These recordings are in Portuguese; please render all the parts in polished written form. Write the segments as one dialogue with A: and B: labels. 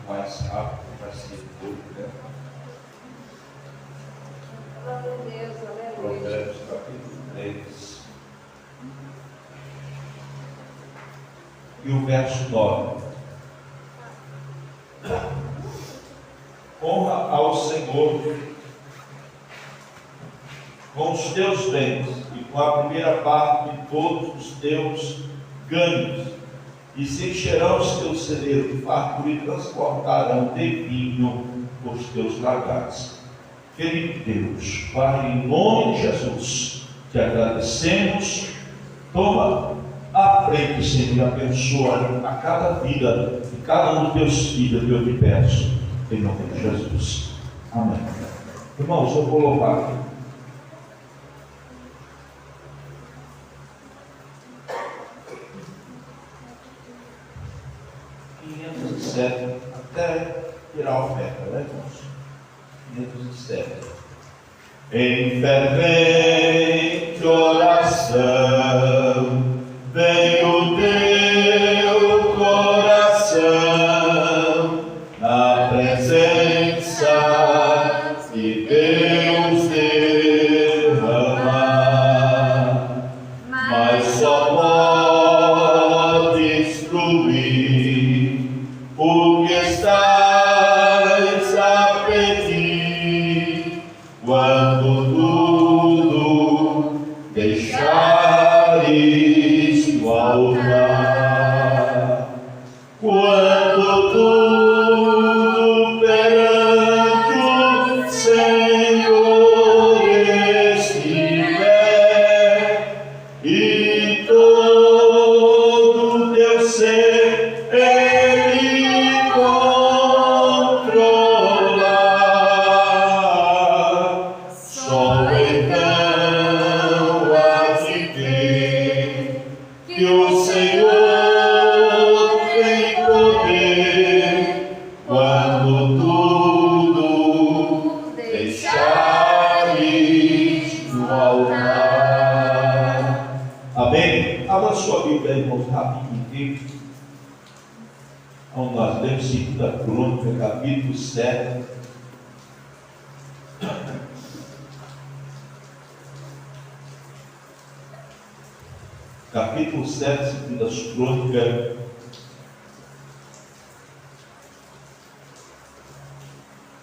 A: mais rápido, vai ser pouco, né?
B: Glória a Deus, aleluia.
A: Provérbios capítulo 3. E o verso 9. Honra ao Senhor com os teus bens e com a primeira parte de todos os teus ganhos, e se encherão os teus celeiros de fartura e transportarão de vinho os teus lagares. Querido Deus, Pai, em nome de Jesus, te agradecemos. Toma a frente, Senhor, e abençoa a cada vida de cada um dos teus filhos, eu te peço, em nome de Jesus. Amém. Irmãos, eu vou louvar aqui. Até tirar a oferta, né, irmãos? 507. Em fervente oração, vem o teu coração na presença de Deus derramar, mas só pode instruir o que estás a pedir, quando tudo deixares no altar, quando tudo perante o Senhor estiver, e todo teu ser Ele controlar, só então há de ver que o Senhor tem poder, quando tudo deixares no altar. Amém? Abra sua Bíblia, irmãos, rapidinho, onde nós lemos 2 Crônicas, capítulo 7. Capítulo 7, 2 Crônicas.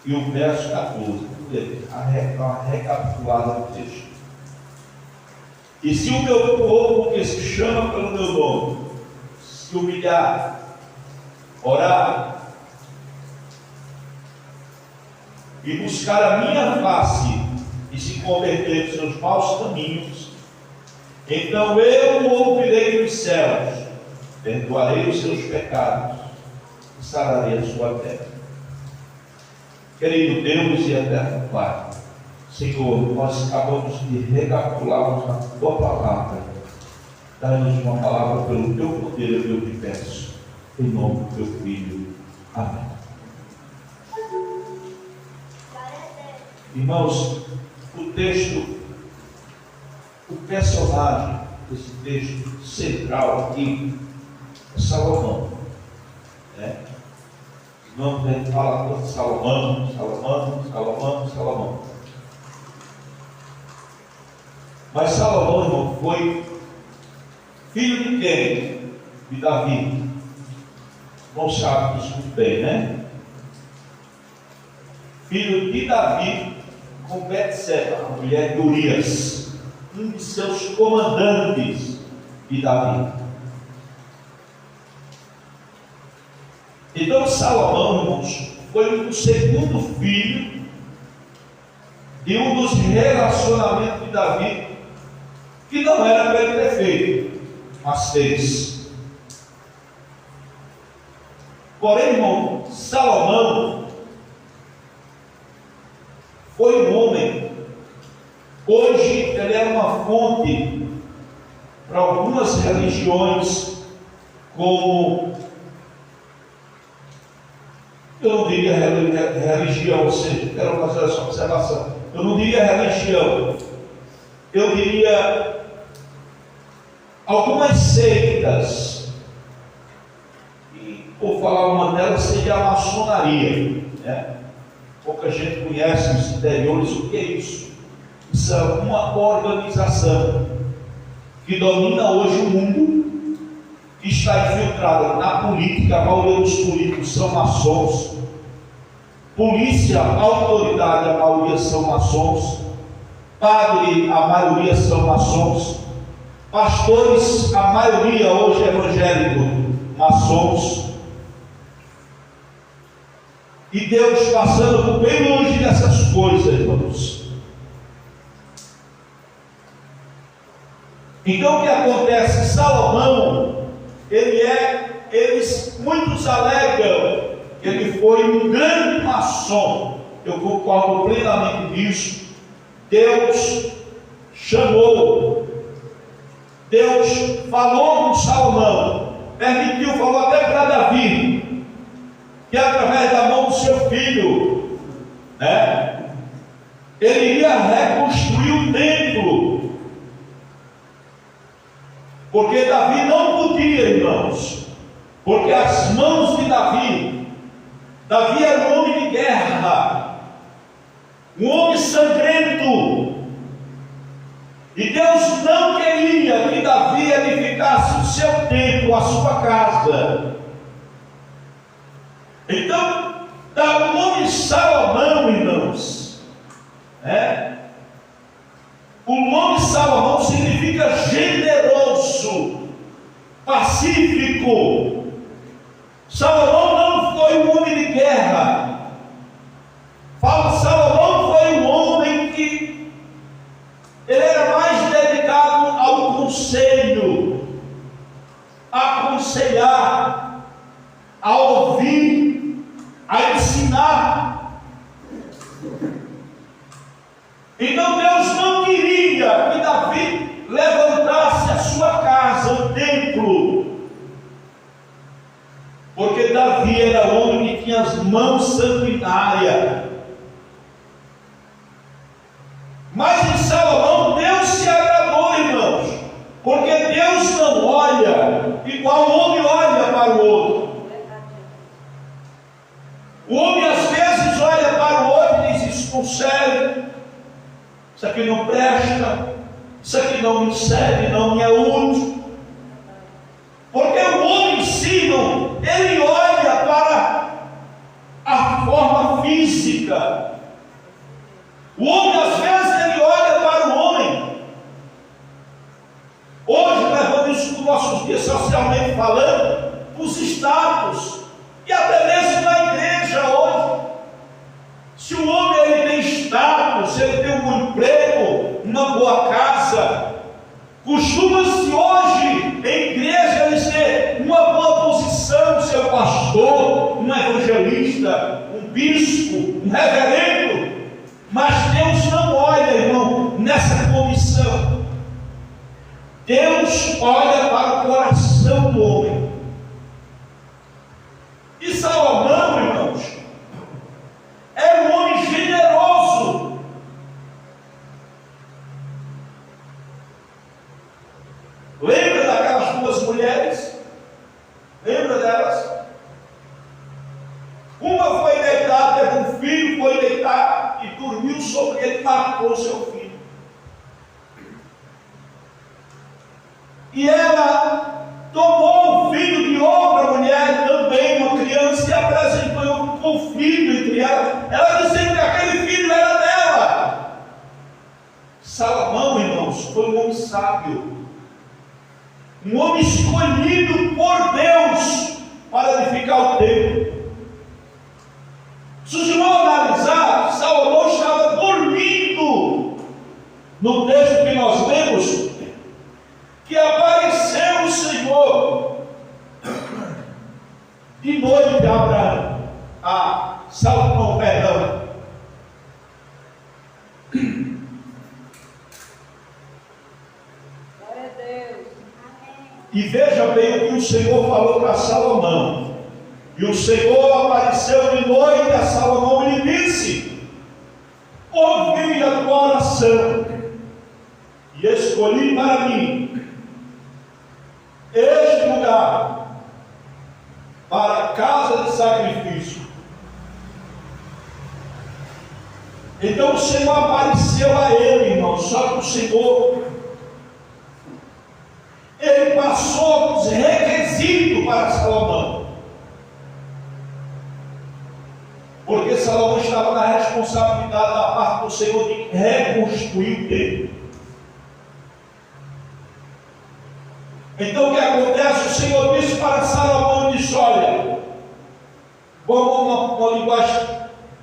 A: E o verso 14. Uma recapitulada do texto. E se o meu povo, que se chama pelo meu nome, se humilhar, orar e buscar a minha face e se converter dos seus maus caminhos, então eu o ouvirei dos céus, perdoarei os seus pecados e sararei a sua terra. Querido Deus e eterno Pai, Senhor, nós acabamos de recapitularmos na tua palavra. Dá-nos uma palavra pelo teu poder, eu te peço, em nome do teu filho. Amém. Irmãos, o texto, o personagem desse texto central aqui é Salomão, né? Não tem que falar de Salomão. Mas Salomão, irmão, foi filho de quem? De Davi. Não sabe disso muito bem, né? Filho de Davi com Betseba, a mulher de Urias, um de seus comandantes de Davi. Então Salomão, irmãos, foi o segundo filho de um dos relacionamentos de Davi, que não era para ele ter feito, mas fez. Porém, irmão, Salomão foi um homem. Hoje ele é uma fonte para algumas religiões, como, eu não diria religião, ou seja, quero fazer essa observação, eu não diria religião, eu diria algumas seitas Vou falar uma delas, seria a maçonaria, né? Pouca gente conhece nos interiores o que é isso. Isso é uma organização que domina hoje o mundo, que está infiltrada na política. A maioria dos políticos são maçons, polícia, autoridade, a maioria são maçons, padre, a maioria são maçons, pastores, a maioria hoje evangélico, maçons. E Deus passando por bem longe dessas coisas, irmãos. Então o que acontece? Salomão, muitos alegam que ele foi um grande maçom. Eu concordo plenamente nisso. Deus chamou, Deus falou com Salomão, permitiu, falou até para Davi, que através da mão do seu filho, né, ele iria reconstruir o templo, porque Davi não podia, irmãos, porque as mãos de Davi era um homem de guerra, um homem sangrento, e Deus não queria que Davi edificasse o seu templo, a sua casa. Então, o nome Salomão, irmãos, o nome Salomão significa generoso, pacífico. Salomão não foi um homem de guerra. Salomão foi um homem que ele era mais dedicado ao conselho, a aconselhar, a ouvir, a ensinar. Então Deus não queria que Davi levantasse a sua casa, o templo, porque Davi era homem que tinha as mãos sanguinárias. Mas em Salomão Deus se agradou, irmãos, porque Deus não olha igual o homem olha para o outro. O homem às vezes olha para o outro e diz: isso não serve, isso aqui não presta, isso aqui não me serve, não me é útil. Porque o homem em si, ele olha para a forma física. O homem às vezes ele olha para o homem. Hoje, levando isso para os nossos dias, socialmente falando, os status, e até mesmo na igreja hoje. Se o homem ele tem status, ele tem um bom emprego, uma boa casa, costuma-se hoje em igreja eles ter uma boa posição, ser pastor, um evangelista, um bispo, um reverendo. Mas Deus não olha, irmão, nessa condição. Deus olha para o coração do homem. E Salomão, irmãos, era um homem generoso. Lembra daquelas duas mulheres? Lembra delas? Uma foi deitada, teve um filho, foi deitar e dormiu sobre ele, matou seu filho. E ela tomou o filho de outra mulher, também uma criança, e apresentou o filho entre elas. Ela dizia que aquele filho era dela. Salomão, irmãos, foi um homem sábio, um homem escolhido por Deus para edificar o templo. Se os irmãos analisar, Salomão estava dormindo. No texto que nós lemos, que apareceu o Senhor de noite a Salomão, perdão.
B: Glória a Deus.
A: E veja bem o que o Senhor falou para Salomão. E o Senhor apareceu de noite a Salomão e lhe disse: ouvi a tua oração e escolhi para mim este lugar para a casa de sacrifício. Então o Senhor apareceu a ele, irmão. Só que o Senhor, ele passou os requisitos para Salomão, porque Salomão estava na responsabilidade da parte do Senhor de reconstruir o templo. Então o que acontece? O Senhor disse para Salomão, disse: olha, como uma linguagem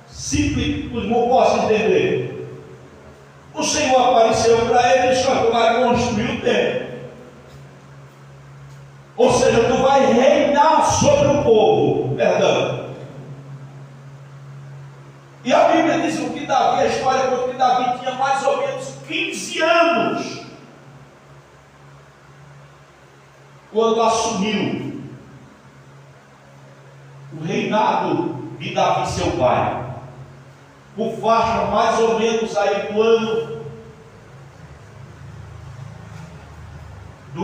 A: simples que os irmãos possam entender. O Senhor apareceu para ele e disse: tu vai construir o templo. Ou seja, tu vai reinar sobre o povo. Perdão. E a Bíblia diz que Davi, a história conta que Davi tinha mais ou menos 15 anos quando assumiu o reinado de Davi, seu pai. Por faixa mais ou menos aí do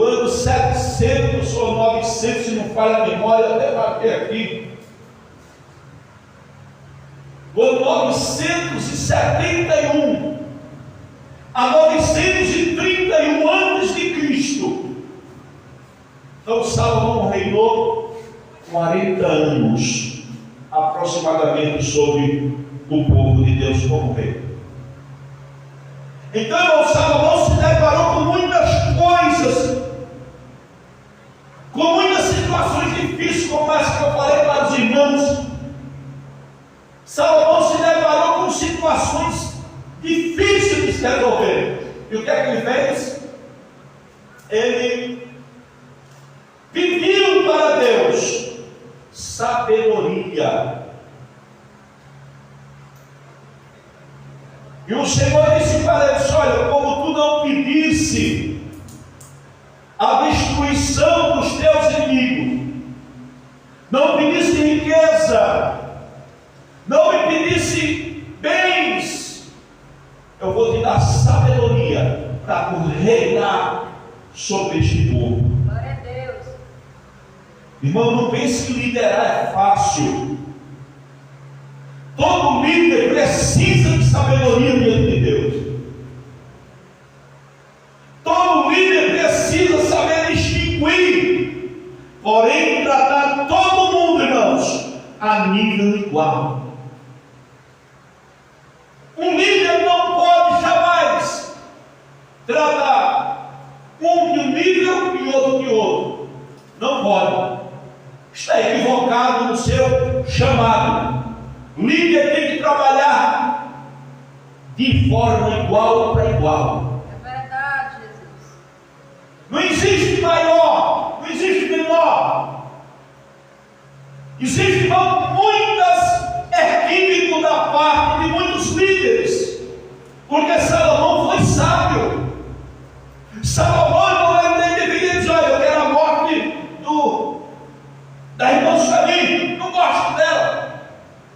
A: ano 700 ou 900, se não falha a memória, até bater aqui. Do ano 971 a 931 antes de Cristo. Então Salomão reinou 40 anos aproximadamente sobre o povo de Deus como rei. Então, irmão, Salomão se deparou com muitas coisas, com muitas situações difíceis, como essa que eu falei para os irmãos. Salomão se deparou com situações difíceis de se resolver. E o que é que ele fez? Ele pediu para Deus sabedoria. E o Senhor disse para ele: olha, como tu não pedisse a destruição dos teus inimigos, não pedisse riqueza, não me pedisse bens, eu vou te dar sabedoria para tu reinar sobre este povo.
B: Glória a Deus.
A: Irmão, não pense que liderar é fácil. Todo líder precisa de sabedoria diante de Deus. Todo líder precisa saber distinguir, porém tratar todo mundo, irmãos, a nível igual. Um líder não pode jamais tratar um de um nível e outro de outro. Não pode. Está equivocado no seu chamado. O líder tem que trabalhar de forma igual para igual.
B: É verdade, Jesus.
A: Não existe maior, não existe menor. Existem muitas equívocos da parte de muitos líderes, porque Salomão foi sábio. Salomão não deveria dizer: olha, eu quero a morte da irmã Sueli, não gosto dela.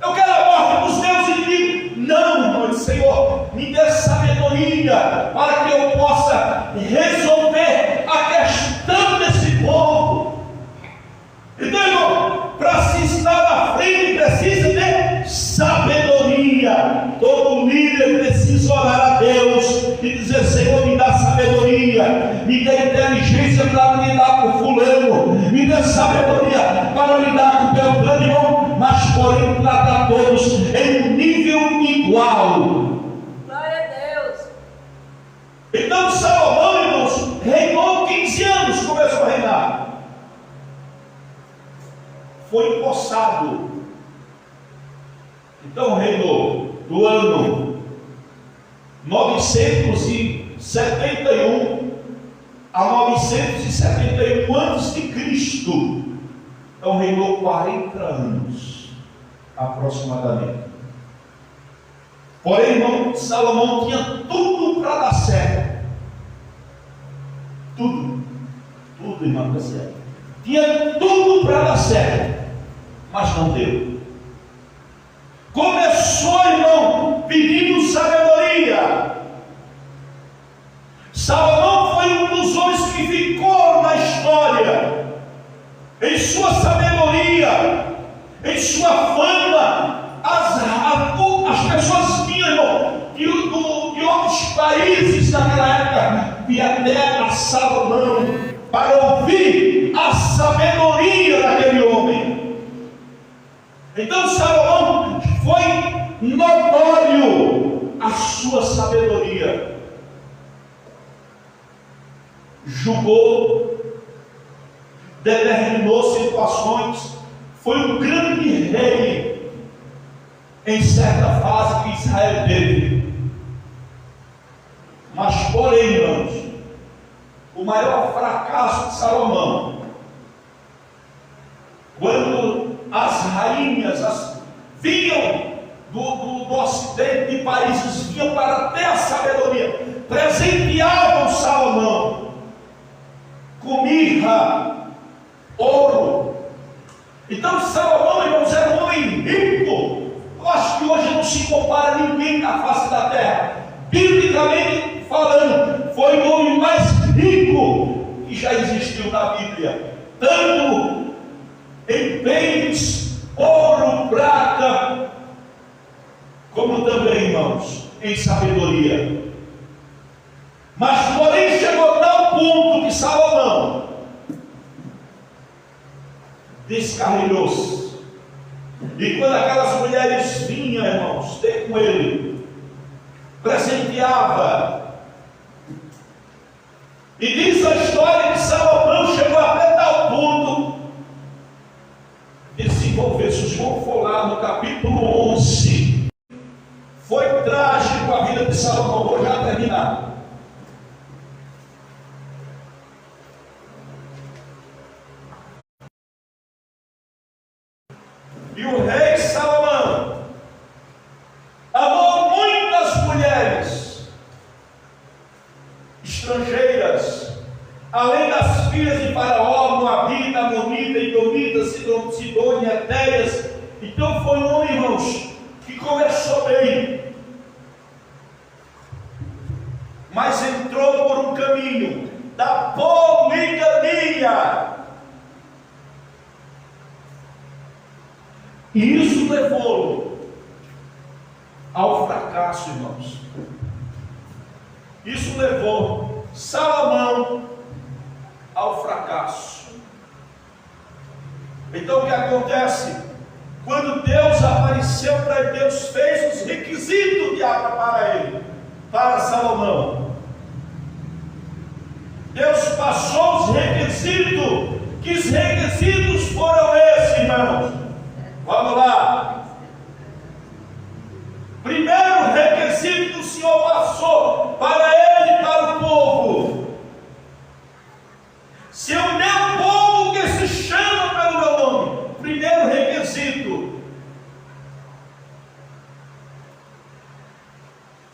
A: Eu quero a morte dos meus inimigos. Não, irmão, Senhor, me dê sabedoria para que eu possa resolver a questão desse povo. Então, irmão, para se estar na frente precisa de sabedoria. Todo líder precisa orar a Deus e dizer: Senhor, me dá sabedoria, me dê inteligência para lidar com fulano, me dê sabedoria para lidar com Beltrano, irmão, mas porém tratar todos em um nível igual.
B: Glória a Deus.
A: Então Salomão, irmãos, reinou 15 anos, começou a reinar. Foi empossado. Então reinou do ano 971 a 971 antes de Cristo. Então reinou 40 anos aproximadamente. Porém, irmão, Salomão tinha tudo para dar certo. Tudo, irmão, para dar certo. Tinha tudo para dar certo, mas não deu. Começou, irmão, pedindo sabedoria. Salomão foi um dos homens que ficou na história em sua sabedoria, em sua fama, as pessoas vinham de outros países naquela época e até a Salomão para ouvir a sabedoria daquele homem. Então Salomão foi notório a sua sabedoria. Julgou, determinou situações, foi um grande rei em certa fase que Israel teve. Mas porém, irmãos, o maior fracasso de Salomão, quando as rainhas vinham do ocidente de países, vinham para ter a sabedoria, presenteavam Salomão com mirra, ouro. Então Salomão, irmãos, era um homem rico. Eu acho que hoje não se compara ninguém na face da terra. Biblicamente falando, foi o homem mais rico que já existiu na Bíblia, tanto em bens, ouro, prata, como também, irmãos, em sabedoria. Mas porém chegou a tal ponto que Salomão descarrilhou-se. E quando aquelas mulheres vinham, irmãos, ter com ele, presenteava. E diz a história que Salomão chegou até tal ponto de se envolver. Se os irmãos for lá no capítulo 11, foi trágico a vida de Salomão. Vou já terminar. E o rei Salomão amou muitas mulheres estrangeiras, além das filhas de Faraó, Moabita, Amonita, Edomita, Sidônia, Etéias. Então foi um homem, irmãos, que começou bem, mas entrou por um caminho da poligamia. E isso levou ao fracasso, irmãos. Isso levou Salomão ao fracasso. Então o que acontece? Quando Deus apareceu para ele, Deus fez os requisitos de Abra para ele, para Salomão. Deus passou os requisitos. Que os requisitos foram esses, irmãos? Vamos lá. Primeiro requisito que o Senhor passou para ele e para o povo: se o meu povo que se chama pelo meu nome, primeiro requisito,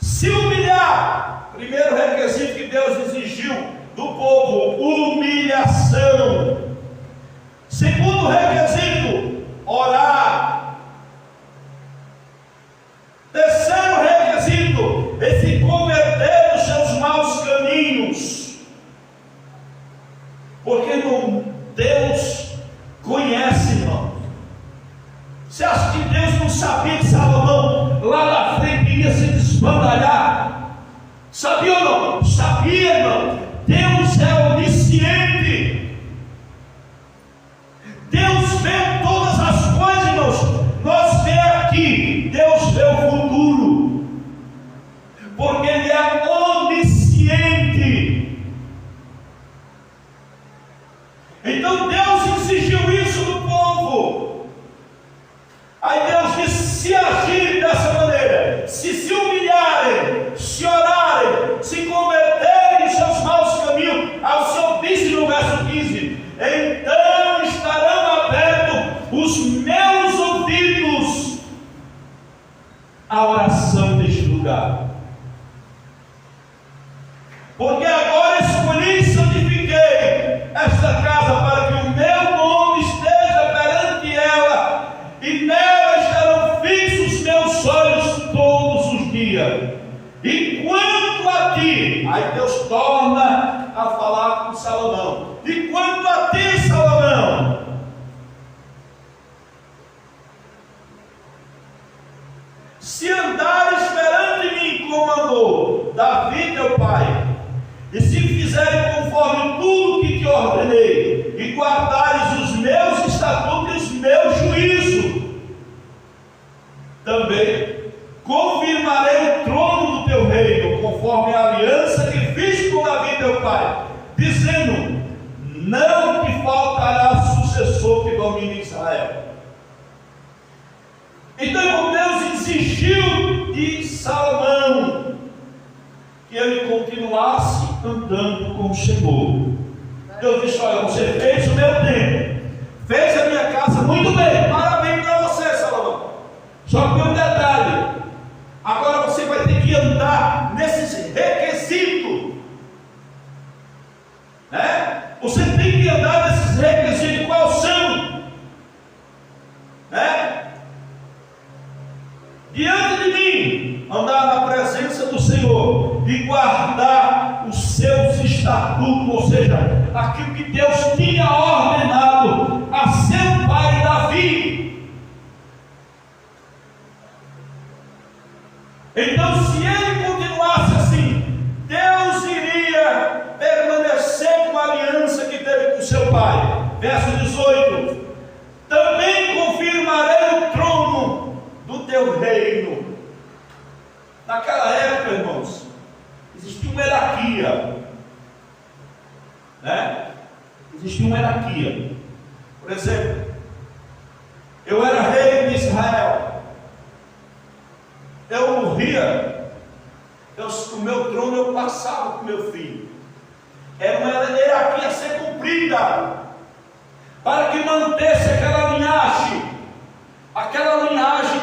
A: se humilhar. Primeiro requisito que Deus exigiu do povo: humilhação. Segundo requisito: orar. Terceiro requisito: se converter dos seus maus caminhos. Porque Deus conhece, irmão. Você acha que Deus não sabia que Salomão lá na frente iria se desbandalhar? Sabia ou não? Sabia, irmão. Deus é onisciente. Deus vê todas as coisas, irmãos. Nós vê aqui, Deus vê o futuro, porque Ele é onisciente. Então Deus exigiu isso do povo. Aí Deus disse: se agirem dessa maneira, se humilharem, se orarem, se converterem em seus maus caminhos, ao Senhor disse no verso 15: então estarão abertos os meus ouvidos à oração deste lugar. Porque agora escolhi e santifiquei esta casa para que o meu nome esteja perante ela, e nela estarão fixos meus olhos todos os dias. E quanto a ti, aí Deus torna a falar com Salomão: e quanto a ti, Salomão, Se andares perante mim como andou Davi teu pai, e se fizeres conforme tudo que te ordenei, e guardares os meus estatutos e os meus juízos, também confirmarei o trono do teu reino, conforme a aliança que fiz com Davi teu pai, dizendo: não te faltará sucessor que domine Israel. Então Deus exigiu de Salomão que ele continuasse andando com o Senhor. Deus disse: olha, você fez o meu tempo, fez a minha casa muito bem, parabéns para você, Salomão. Só que tem um detalhe: agora você vai ter que andar nesses requisitos, né? Você tem que andar nesses requisitos. Quais são? Né? Diante de mim, andar na presença do Senhor e guardar os seus estatutos, ou seja, aquilo que Deus tinha ordenado a seu pai Davi. Então, se ele continuasse assim, Deus iria permanecer com a aliança que teve com seu pai. Verso 18: também confirmarei o trono do teu reino. Naquela época, irmãos, existia uma hierarquia, né? Existia uma hierarquia. Por exemplo, eu era rei de Israel, eu morria, o meu trono eu passava para o meu filho. Era uma hierarquia a ser cumprida, para que mantesse aquela linhagem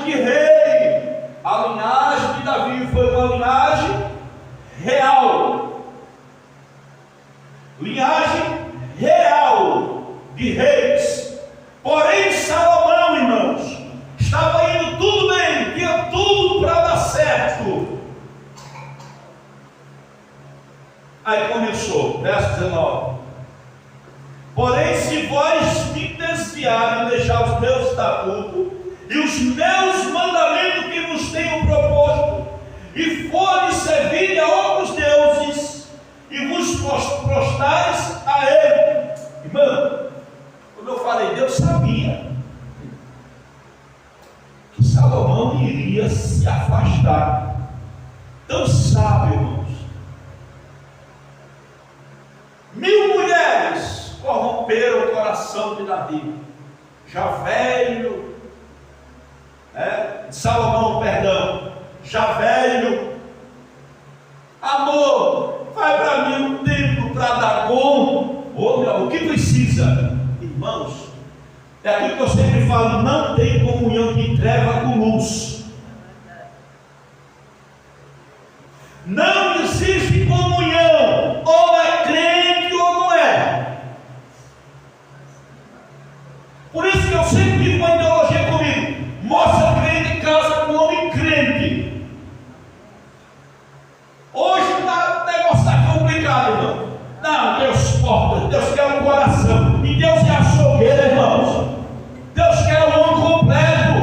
A: de rei. A linhagem de Davi foi uma linhagem real, de reis. Porém Salomão, irmãos, estava indo tudo bem, tinha tudo para dar certo. Aí começou, verso 19: porém, se vós me desviarem e deixar os meus estatutos e os meus mandamentos que vos tenho proposto, e forem servir a outros deuses, e vos prostrares a ele. Irmão, como eu falei, Deus sabia que Salomão iria se afastar. Tão sábio, irmãos. 1000 mulheres corromperam o coração de Davi, já velho, de Salomão, perdão, já velho. Amor, vai para mim um templo para Dagon. O que precisa? Irmãos, é aquilo que eu sempre falo: não tem comunhão de treva com luz. Não existe comunhão, ou é crente ou não é. Por isso que eu sempre tive uma ideologia comigo: moça crente casa com homem crente. Hoje o negócio está complicado, irmão. Não, Deus porta, Deus quer um coração, e Deus é açougueiro, irmãos. Deus quer um homem completo.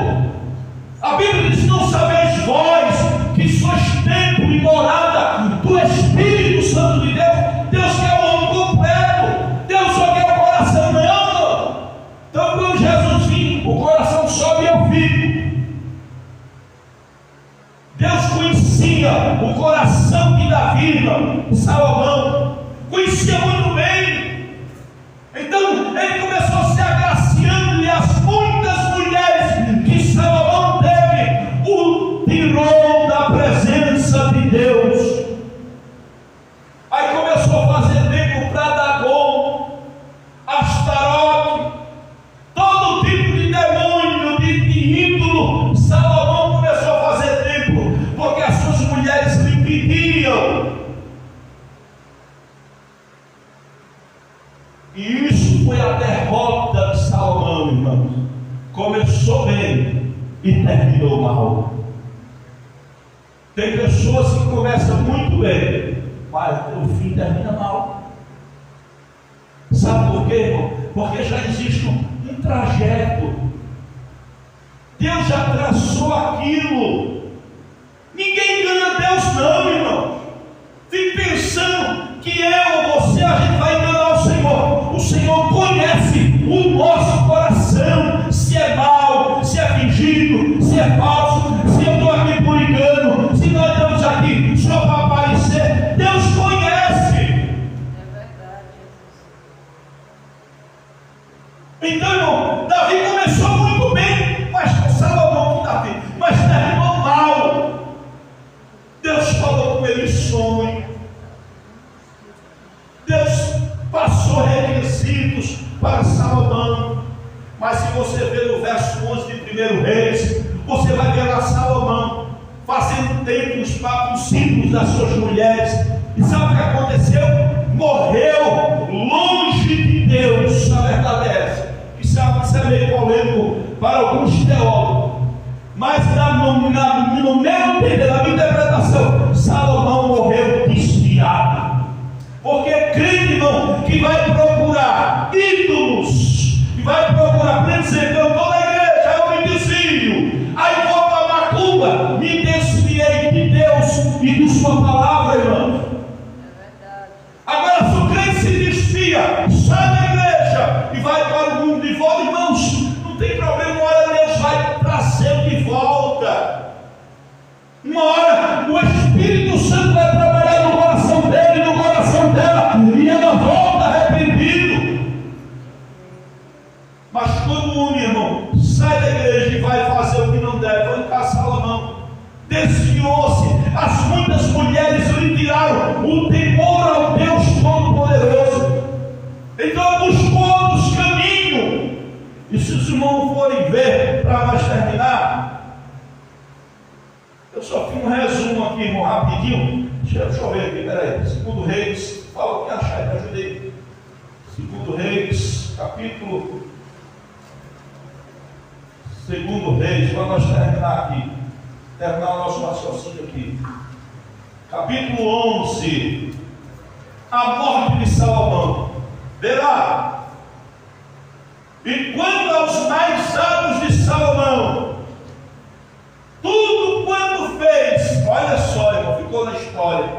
A: A Bíblia diz: não sabeis vós que sois templo e morada do Espírito Santo de Deus. Deus quer um homem completo. Deus só quer o coração, não. Então, quando Jesus vinha, o coração sobe e eu fico. Deus conhecia o coração de Davi, Salomão conhecia muito bem. Então ele começou a se agraciando, e as muitas mulheres que Salomão teve o tirou da presença de Deus. Aí começou a fazer templo para Dagon, Astarote, todo tipo de demônio, de ídolo. Salomão começou a fazer templo, porque as suas mulheres lhe pediam. E isso foi a derrota de Salomão, irmãos. Começou bem e terminou mal. Tem pessoas que começam muito bem, mas o fim termina mal. Sabe por quê, irmão? Porque já existe um trajeto. Deus já traçou aquilo. fingindo, se é falso, se eu estou aqui por engano, se nós estamos aqui só para aparecer. Deus conhece.
B: É verdade, Jesus.
A: Então, irmão, Davi começou muito bem, mas Salomão, Davi, mas terminou mal. Deus falou com ele sonho. Deus passou requisitos para Salomão. Mas se você ver no verso 11 de 1 Reis, você vai ver lá Salomão fazendo templos para os símbolos das suas mulheres. E sabe o que aconteceu? Morreu longe de Deus. A verdade é essa. Isso é meio polêmico para alguns teólogos. Mas no meu entender, na minha interpretação, Salomão morreu desviado. Porque crente, irmão, que vai procurar ídolos, que vai procurar, por exemplo, eu estou na igreja, eu me desvio, aí vou para macumba, me desviei de Deus e de sua palavra, irmão.
B: É verdade.
A: Agora, se o crente se desvia, sai da igreja e vai para o mundo de volta, irmãos, não tem problema, uma hora Deus vai trazê-lo de volta. Uma hora o Espírito Santo vai trabalhar no coração dele, no coração dela, e ela volta arrependido. Mas todo mundo, irmão, sai da igreja e vai fazer o que não deve. Foi cá Salomão, desviou-se. As muitas mulheres lhe tiraram o temor ao Deus Todo-Poderoso. Então buscou outros caminhos. E se os irmãos forem ver, para nós terminar, eu só fiz um resumo aqui, irmão, rapidinho. Deixa eu ver aqui, peraí. 2 Reis, fala o que achar, me ajudei. 2 Reis, capítulo 2 Reis, para nós terminar aqui. Terminar o nosso raciocínio aqui. Capítulo 11. A morte de Salomão. Verá. E quanto aos mais atos de Salomão, tudo quanto fez, olha só, irmão, ficou na história.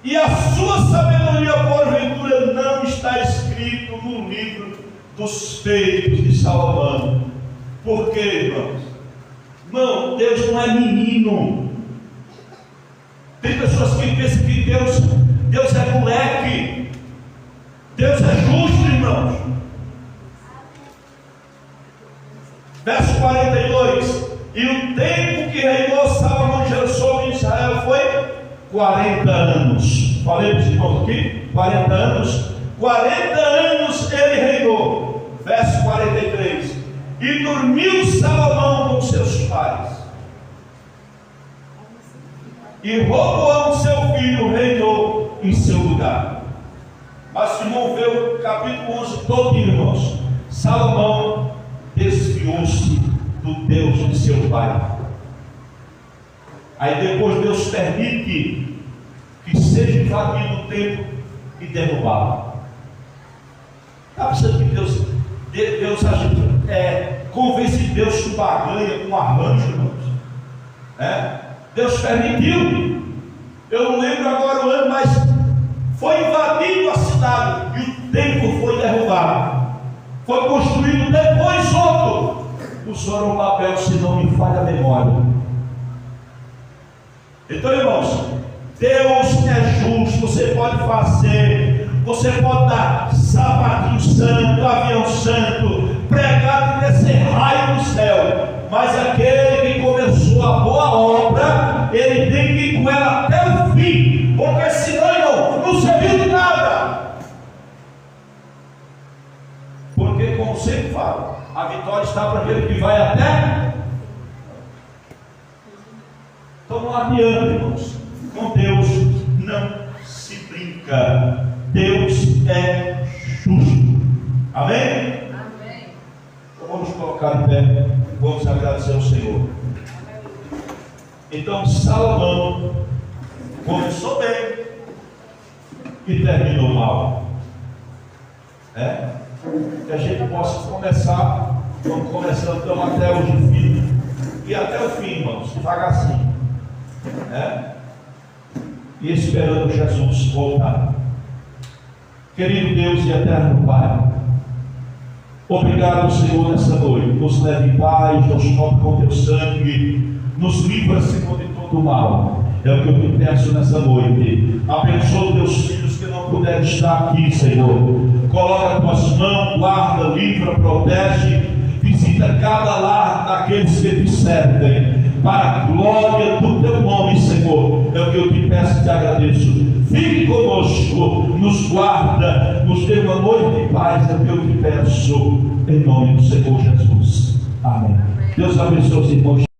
A: E a sua sabedoria, porventura, não está escrito no livro dos feitos de Salomão. Por quê, irmãos? Irmão, Deus não é menino. Tem pessoas que pensam que Deus é moleque. Deus é justo, irmãos. Verso 42. E o tempo que reinou Salomão sobre Israel foi 40 anos. Falei para os irmãos aqui? 40 anos. 40 anos ele reinou. Verso 43. E dormiu Salomão com seus pais. E Roboão, seu filho, reinou em seu lugar. Mas se irmão vê o capítulo 11 todo, irmãos, Salomão desviou-se do Deus de seu pai. Aí depois Deus permite que seja invadido o templo e derrubado. Está pensando que Deus convence Deus com barganha, com arranjo, irmãos? Deus permitiu. Eu não lembro agora o ano, mas foi invadido a cidade e o templo foi derrubado. Foi construído depois outro. O Zorobabel, se não me falha a memória. Então, irmãos, Deus é justo. Você pode fazer, você pode dar sapatinho santo, avião santo, pregar e descer raio do céu, mas aquele que começou a boa obra, ele tem que ir com ela até o fim, porque senão, irmão, não serviu de nada. Porque, como sempre falo, a vitória está para aquele que vai até. Então não adianta, irmãos. Com Deus não se brinca. Deus é justo. Amém?
B: Amém.
A: Então vamos colocar em pé e vamos agradecer ao Senhor. Então Salomão começou bem e terminou mal. Que a gente possa começar, vamos começando então até o fim, e até o fim, irmãos, devagarzinho, e esperando Jesus voltar. Querido Deus e eterno Pai, Obrigado, Senhor, nessa noite. Nos leve em paz, nos toque com teu sangue, nos livra, Senhor, de todo mal. É o que eu te peço nessa noite. Abençoa teus filhos que não puderem estar aqui, Senhor. Coloca as tuas mãos, guarda, livra, protege. Visita cada lar daqueles que te servem, para a glória do teu nome, Senhor. É o que eu te peço e te agradeço. Fique conosco, nos guarda, nos dê uma noite de paz. É o que eu te peço, em nome do Senhor Jesus. Amém. Deus abençoe os irmãos.